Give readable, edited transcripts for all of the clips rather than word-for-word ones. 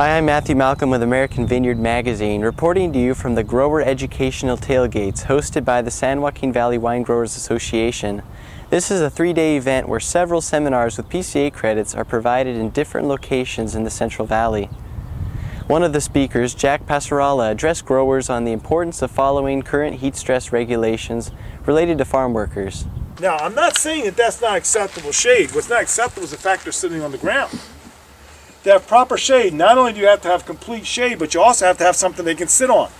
Hi, I'm Matthew Malcolm with American Vineyard Magazine, reporting to you from the Grower Educational Tailgates hosted by the San Joaquin Valley Wine Growers Association. This is a 3-day event where several seminars with PCA credits are provided in different locations in the Central Valley. One of the speakers, Jack Passarella, addressed growers on the importance of following current heat stress regulations related to farm workers. Now, I'm not saying that that's not acceptable shade. What's not acceptable is the fact they're sitting on the ground. To have proper shade, not only do you have to have complete shade, but you also have to have something they can sit on.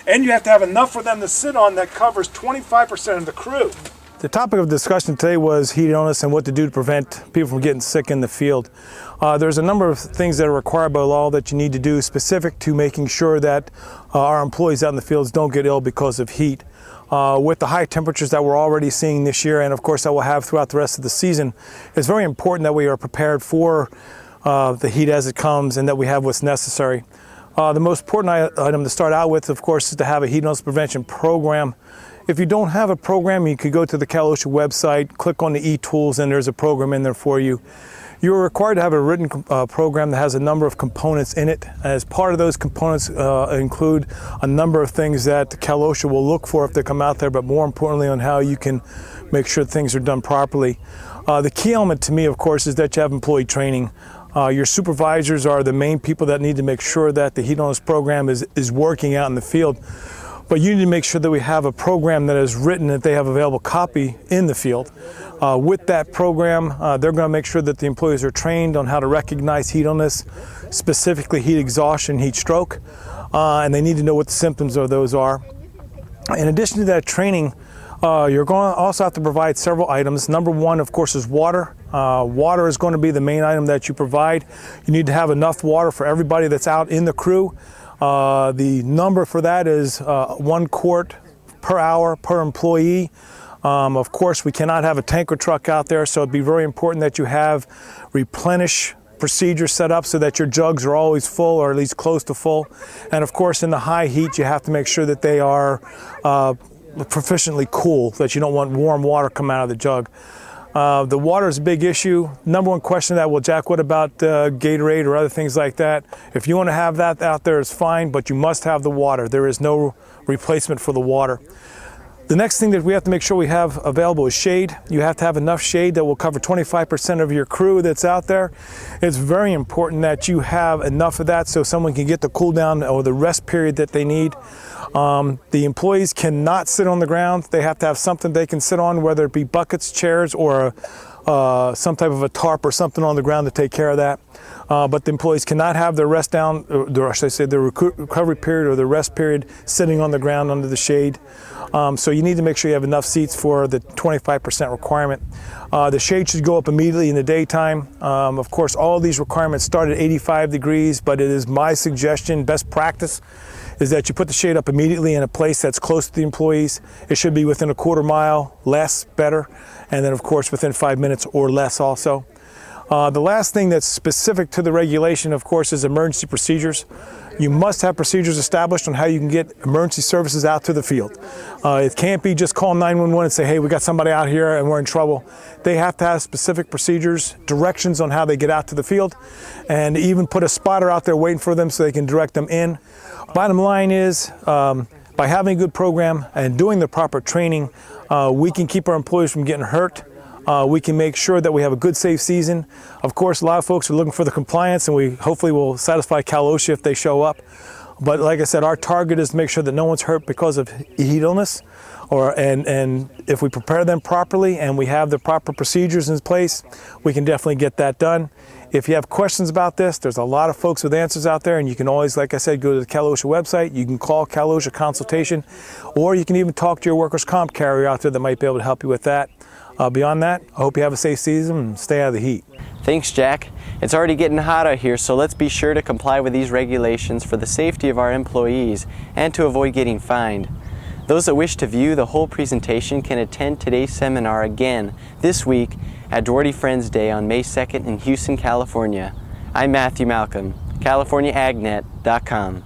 And you have to have enough for them to sit on that covers 25% of the crew. The topic of discussion today was heat illness and what to do to prevent people from getting sick in the field. There's a number of things that are required by law that you need to do specific to making sure that our employees out in the fields don't get ill because of heat. With the high temperatures that we're already seeing this year, and of course that we'll have throughout the rest of the season, it's very important that we are prepared for the heat as it comes and that we have what's necessary. The most important item to start out with, of course, is to have a heat illness prevention program. If you don't have a program, you could go to the Cal OSHA website, click on the e-tools, and there's a program in there for you. You're required to have a written program that has a number of components in it. As part of those components include a number of things that Cal OSHA will look for if they come out there, but more importantly on how you can make sure things are done properly. The key element to me, of course, is that you have employee training. Your supervisors are the main people that need to make sure that the heat illness program is working out in the field. But you need to make sure that we have a program that is written, that they have available copy in the field. With that program, they're going to make sure that the employees are trained on how to recognize heat illness, specifically heat exhaustion, heat stroke, and they need to know what the symptoms of those are. In addition to that training, you're going to also have to provide several items. Number one, of course, is water. Water is going to be the main item that you provide. You need to have enough water for everybody that's out in the crew. The number for that is 1 quart per hour per employee. Of course, we cannot have a tanker truck out there, so it'd be very important that you have replenish procedures set up so that your jugs are always full or at least close to full. And of course, in the high heat, you have to make sure that they are proficiently cool, that you don't want warm water coming out of the jug. The water is a big issue. Number one question that, well, Jack, what about Gatorade or other things like that? If you want to have that out there, it's fine, but you must have the water. There is no replacement for the water. The next thing that we have to make sure we have available is shade. You have to have enough shade that will cover 25% of your crew that's out there. It's very important that you have enough of that so someone can get the cool down or the rest period that they need. The employees cannot sit on the ground. They have to have something they can sit on, whether it be buckets, chairs, or some type of a tarp or something on the ground to take care of that. But the employees cannot have their rest down, or should I say their recovery period or their rest period sitting on the ground under the shade. So you need to make sure you have enough seats for the 25% requirement. The shade should go up immediately in the daytime. Of course, all these requirements start at 85 degrees, but it is my suggestion, best practice, is that you put the shade up immediately in a place that's close to the employees. It should be within a quarter mile, less, better, and then of course within 5 minutes or less also. The last thing that's specific to the regulation, of course, is emergency procedures. You must have procedures established on how you can get emergency services out to the field. It can't be just call 911 and say, hey, we got somebody out here and we're in trouble. They have to have specific procedures, directions on how they get out to the field, and even put a spotter out there waiting for them so they can direct them in. Bottom line is, by having a good program and doing the proper training, we can keep our employees from getting hurt. We can make sure that we have a good, safe season. Of course, a lot of folks are looking for the compliance, and we hopefully will satisfy Cal OSHA if they show up. But like I said, our target is to make sure that no one's hurt because of heat illness, and if we prepare them properly and we have the proper procedures in place, we can definitely get that done. If you have questions about this, there's a lot of folks with answers out there, and you can always, like I said, go to the Cal OSHA website. You can call Cal OSHA consultation, or you can even talk to your workers' comp carrier out there that might be able to help you with that. Beyond that, I hope you have a safe season and stay out of the heat. Thanks, Jack. It's already getting hot out here, so let's be sure to comply with these regulations for the safety of our employees and to avoid getting fined. Those that wish to view the whole presentation can attend today's seminar again this week at Dougherty Friends Day on May 2nd in Houston, California. I'm Matthew Malcolm, CaliforniaAgNet.com.